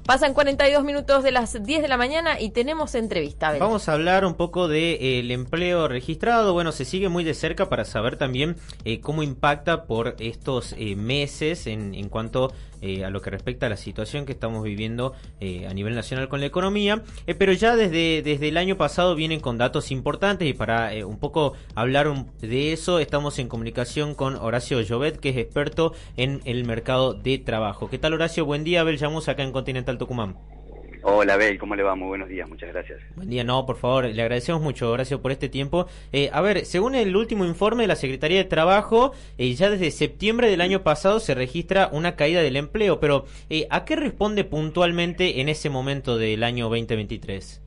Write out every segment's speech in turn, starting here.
Pasan 42 minutos de las 10 de la mañana y tenemos entrevista. Vamos a hablar un poco del empleo registrado. Bueno, se sigue muy de cerca para saber también cómo impacta por estos meses en cuanto a lo que respecta a la situación que estamos viviendo a nivel nacional con la economía. Pero ya desde el año pasado vienen con datos importantes y para un poco hablar de eso estamos en comunicación con Horacio Llobet, que es experto en el mercado de trabajo. ¿Qué tal, Horacio? Buen día, Abel Llamus, acá en Continental Tucumán. Hola, Abel, ¿cómo le va? Muy buenos días, muchas gracias. Buen día, no, por favor, le agradecemos mucho, Horacio, por este tiempo. A ver, según el último informe de la Secretaría de Trabajo, ya desde septiembre del año pasado se registra una caída del empleo, pero ¿a qué responde puntualmente en ese momento del año 2023?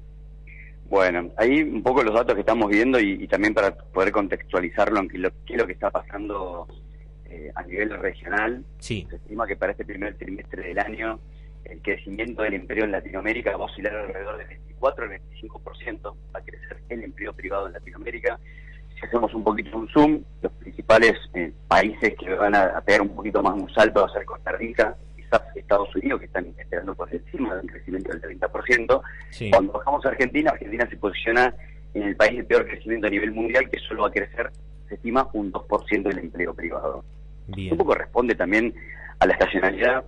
Bueno, ahí un poco los datos que estamos viendo y también para poder contextualizarlo en qué es lo que está pasando a nivel regional. Sí. Se estima que para este primer trimestre del año el crecimiento del empleo en Latinoamérica va a oscilar alrededor del 24 al 25%, va a crecer el empleo privado en Latinoamérica. Si hacemos un poquito un zoom, los principales países que van a pegar un poquito más un salto va a ser Costa Rica, quizás Estados Unidos, que están esperando por encima de un crecimiento del 30%. Sí. Cuando bajamos a Argentina, Argentina se posiciona en el país de peor crecimiento a nivel mundial, que solo va a crecer, se estima, un 2% del empleo privado. Bien. Un poco responde también a la estacionalidad,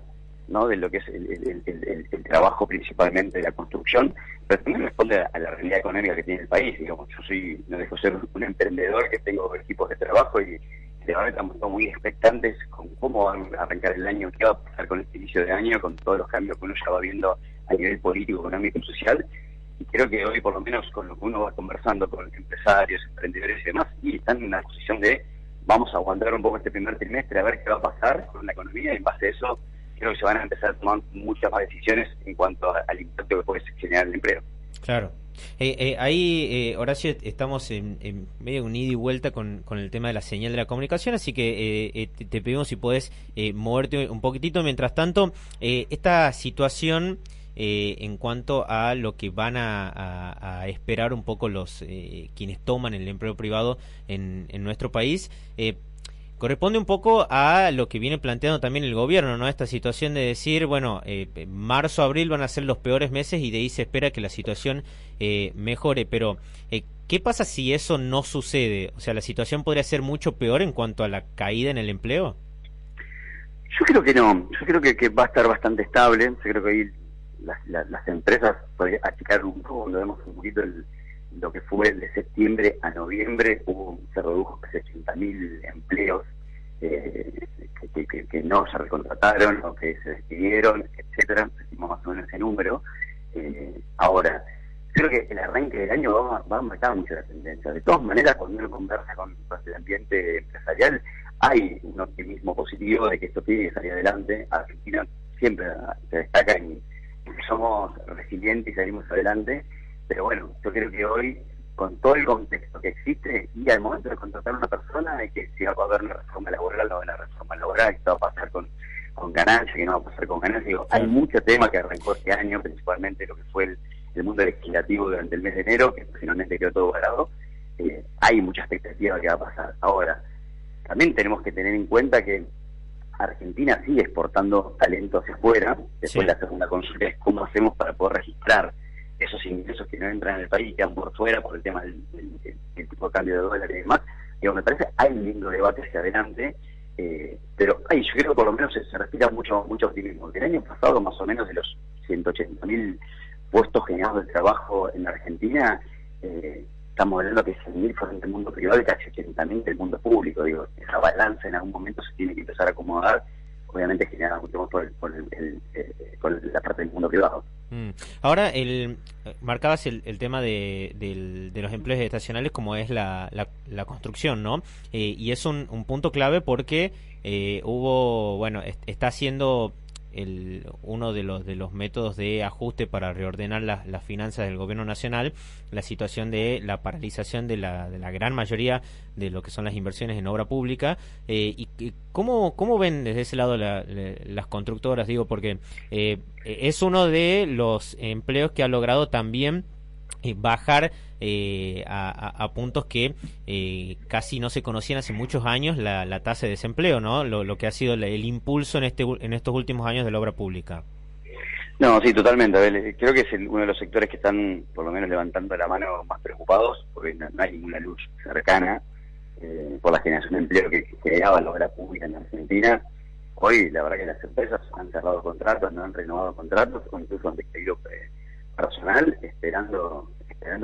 ¿no?, de lo que es el trabajo principalmente de la construcción, pero también responde a la realidad económica que tiene el país. Digamos, yo no dejo ser un emprendedor, que tengo equipos de trabajo y de verdad estamos todos muy expectantes con cómo va a arrancar el año, qué va a pasar con este inicio de año, con todos los cambios que uno ya va viendo a nivel político, económico y social. Y creo que hoy, por lo menos con lo que uno va conversando con empresarios, emprendedores y demás, y están en una posición de vamos a aguantar un poco este primer trimestre a ver qué va a pasar con la economía, y en base a eso creo que se van a empezar a tomar muchas más decisiones en cuanto al impacto que puede generar el empleo. Claro. Ahí, Horacio, estamos en medio de un ida y vuelta con el tema de la señal de la comunicación, así que te pedimos si podés moverte un poquitito. Mientras tanto, esta situación en cuanto a lo que van a esperar un poco los quienes toman el empleo privado en nuestro país, corresponde un poco a lo que viene planteando también el gobierno, ¿no? Esta situación de decir, bueno, marzo, abril van a ser los peores meses y de ahí se espera que la situación mejore, pero ¿qué pasa si eso no sucede? O sea, ¿la situación podría ser mucho peor en cuanto a la caída en el empleo? Yo creo que no, yo creo que va a estar bastante estable. Yo creo que ahí las empresas podrían achicar un poco, cuando vemos un poquito lo que fue de septiembre a noviembre, se redujo casi 80.000 empleos que no se recontrataron o que se despidieron, etcétera. Decimos más o menos ese número. Ahora, creo que el arranque del año va a marcar mucho la tendencia. De todas maneras, cuando uno conversa con el ambiente empresarial, hay un optimismo positivo de que esto tiene que salir adelante. Argentina siempre se destaca en que somos resilientes y salimos adelante. Pero bueno, yo creo que hoy, con todo el contexto que existe, y al momento de contratar a una persona, hay que si va a haber una reforma laboral, no va a haber una reforma laboral, qué va a pasar con ganancia, que no va a pasar con ganancia. Digo, hay mucho tema que arrancó este año, principalmente lo que fue el mundo legislativo durante el mes de enero, que finalmente quedó todo parado. Hay mucha expectativa de qué va a pasar. Ahora, también tenemos que tener en cuenta que Argentina sigue exportando talento hacia afuera. Después la segunda consulta es cómo hacemos para poder registrar esos ingresos que no entran en el país y quedan por fuera por el tema del tipo de cambio de dólares y demás. Digo, me parece hay un lindo debate hacia adelante, pero yo creo que por lo menos se respira mucho optimismo. El año pasado, más o menos, de los 180.000 puestos generados de trabajo en Argentina, estamos hablando que 100.000 fueron del mundo privado y casi 80.000 del mundo público. Digo, esa balanza en algún momento se tiene que empezar a acomodar, obviamente generada mucho más con la parte del mundo privado. Ahora, marcabas el tema de los empleos estacionales como es la construcción, ¿no? Y es un punto clave porque está haciendo uno de los métodos de ajuste para reordenar las finanzas del gobierno nacional, la situación de la paralización de la gran mayoría de lo que son las inversiones en obra pública. Y ¿cómo ven desde ese lado las constructoras? Digo, porque es uno de los empleos que ha logrado también bajar a puntos que casi no se conocían hace muchos años la tasa de desempleo, ¿no? Lo que ha sido el impulso en estos últimos años de la obra pública. No, sí, totalmente, Abel. Creo que es uno de los sectores que están, por lo menos, levantando la mano más preocupados, porque no hay ninguna luz cercana por la generación de empleo que generaba la obra pública en Argentina. Hoy, la verdad que las empresas han cerrado contratos, no han renovado contratos, o incluso han despedido personal esperando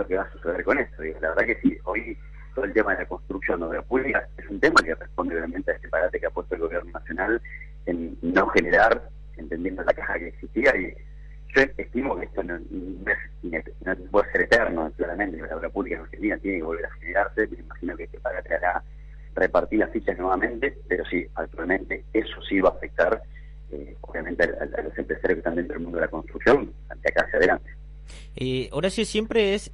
qué va a suceder con esto. Y la verdad que sí, hoy todo el tema de la construcción de obra pública es un tema que responde obviamente a este parate que ha puesto el gobierno nacional en no generar, entendiendo la caja que existía, y yo estimo que esto no puede ser eterno, claramente. La obra pública en Argentina tiene que volver a generarse. Me imagino que este parate hará repartir las fichas nuevamente, pero sí, actualmente eso sí va a afectar obviamente a los empresarios que están dentro del mundo de la construcción de acá hacia adelante. Horacio, siempre es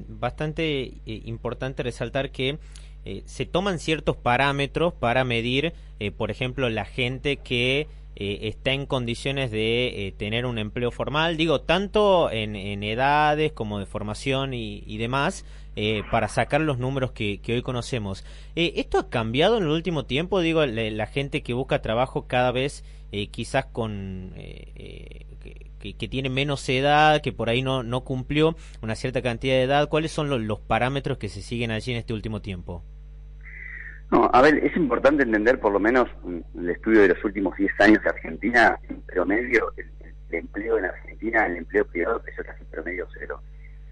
bastante importante resaltar que se toman ciertos parámetros para medir, por ejemplo, la gente que está en condiciones de tener un empleo formal, digo, tanto en edades como de formación y demás, para sacar los números que hoy conocemos. ¿Esto ha cambiado en el último tiempo? Digo, la gente que busca trabajo cada vez quizás con... que tiene menos edad, que por ahí no cumplió una cierta cantidad de edad. ¿Cuáles son los parámetros que se siguen allí en este último tiempo? No, a ver, es importante entender por lo menos el estudio de los últimos 10 años de Argentina. En promedio, el empleo en Argentina, el empleo privado creció casi promedio cero.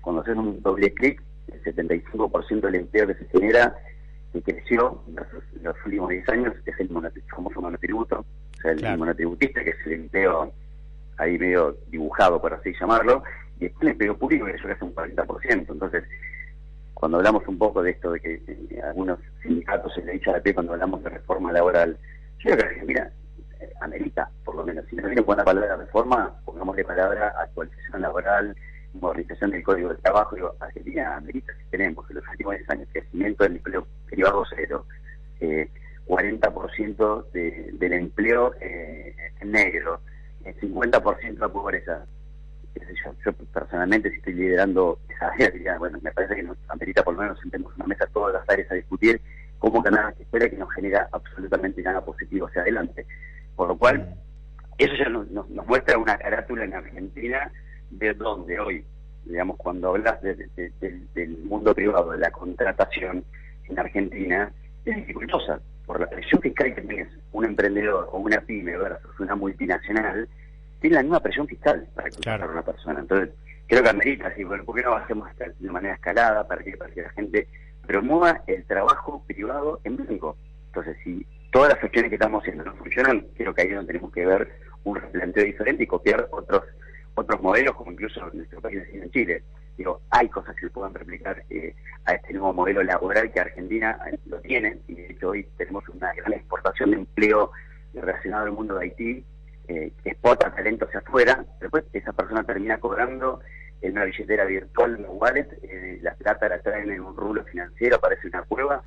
Cuando haces un doble clic, el 75% del empleo que se genera, que creció en los últimos 10 años, es el famoso monotributo, o sea, el monotributista, que es el empleo ahí medio dibujado, por así llamarlo, y después el empleo público creció casi un 40%. Entonces, cuando hablamos un poco de esto de que algunos sindicatos se le echan a pie cuando hablamos de reforma laboral, yo creo que, mira, amerita, por lo menos, si no viene con la palabra reforma, pongámosle palabra actualización laboral, modernización del Código de Trabajo. Digo, Argentina amerita, si tenemos en los últimos 10 años crecimiento del empleo privado cero, 40% del empleo en negro, 50% de pobreza. Yo personalmente, si estoy liderando esa área, diría, bueno, me parece que nos amerita por lo menos sentemos una mesa todas las áreas a discutir cómo ganar la escuela, que nos genera absolutamente nada positivo hacia adelante. Por lo cual, eso ya nos muestra una carátula en Argentina de donde hoy, digamos, cuando hablas del mundo privado, de la contratación en Argentina, es dificultosa por la presión fiscal que tienes un emprendedor o una pyme versus una multinacional. Tiene la misma presión fiscal para contratar a una persona. Entonces, creo que amerita, así, bueno, ¿por qué no hacemos de manera escalada para que la gente promueva el trabajo privado en blanco? Entonces, si todas las opciones que estamos haciendo no funcionan, creo que ahí es donde tenemos que ver un replanteo diferente y copiar otros modelos, como incluso en nuestro país, en Chile. Digo, hay cosas que se puedan replicar a este nuevo modelo laboral que Argentina lo tiene, y de hecho hoy tenemos una gran exportación de empleo relacionado al mundo de Haití, que exporta talento hacia afuera. Después esa persona termina cobrando en una billetera virtual, en una wallet, la plata la traen en un rublo financiero, aparece una cueva,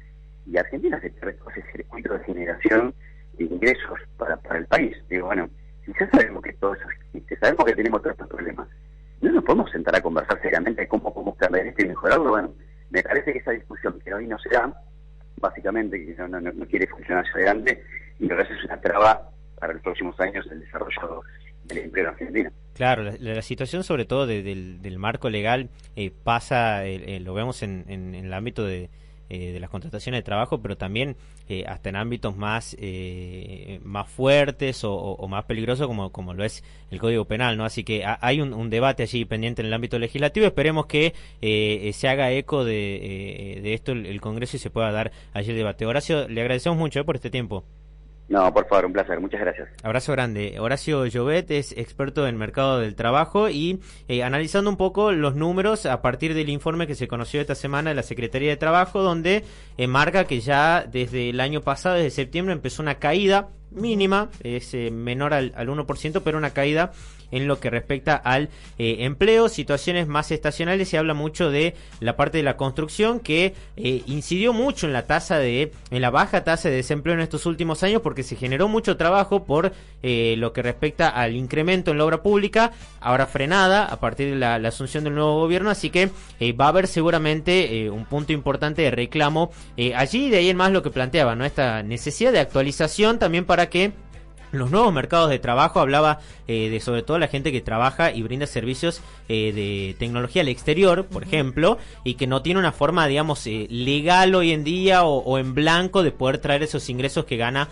y Argentina se pierde todo ese circuito de generación de ingresos para el país. Digo, bueno, si ya sabemos que todo eso existe, sabemos que tenemos todos estos problemas, no nos podemos sentar a conversar seriamente de cómo podemos cambiar esto y mejorarlo. Bueno, me parece que esa discusión que hoy no se da, básicamente que no quiere funcionar hacia adelante, y me parece es una traba para los próximos años el desarrollo del empleo en Argentina. Claro, la situación sobre todo del marco legal pasa, lo vemos en el ámbito de las contrataciones de trabajo, pero también hasta en ámbitos más fuertes o más peligrosos como lo es el Código Penal, ¿no? Así que hay un debate allí pendiente en el ámbito legislativo. Esperemos que se haga eco de esto el Congreso y se pueda dar allí el debate. Horacio, le agradecemos mucho por este tiempo. No, por favor, un placer, muchas gracias. Abrazo grande. Horacio Llobet es experto en mercado del trabajo y analizando un poco los números a partir del informe que se conoció esta semana de la Secretaría de Trabajo, donde marca que ya desde el año pasado, desde septiembre, empezó una caída mínima, es menor al 1%, pero una caída en lo que respecta al empleo, situaciones más estacionales. Se habla mucho de la parte de la construcción, que incidió mucho en la baja tasa de desempleo en estos últimos años, porque se generó mucho trabajo por lo que respecta al incremento en la obra pública, ahora frenada a partir de la asunción del nuevo gobierno. Así que va a haber seguramente un punto importante de reclamo allí, de ahí en más lo que planteaba, ¿no? Esta necesidad de actualización también para que los nuevos mercados de trabajo. Hablaba de sobre todo la gente que trabaja y brinda servicios de tecnología al exterior, por ejemplo, y que no tiene una forma, digamos, legal hoy en día o en blanco de poder traer esos ingresos que gana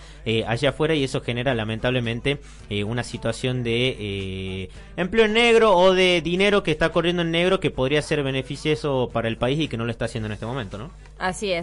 allá afuera, y eso genera lamentablemente una situación de empleo en negro o de dinero que está corriendo en negro que podría ser beneficioso para el país y que no lo está haciendo en este momento, ¿no? Así es.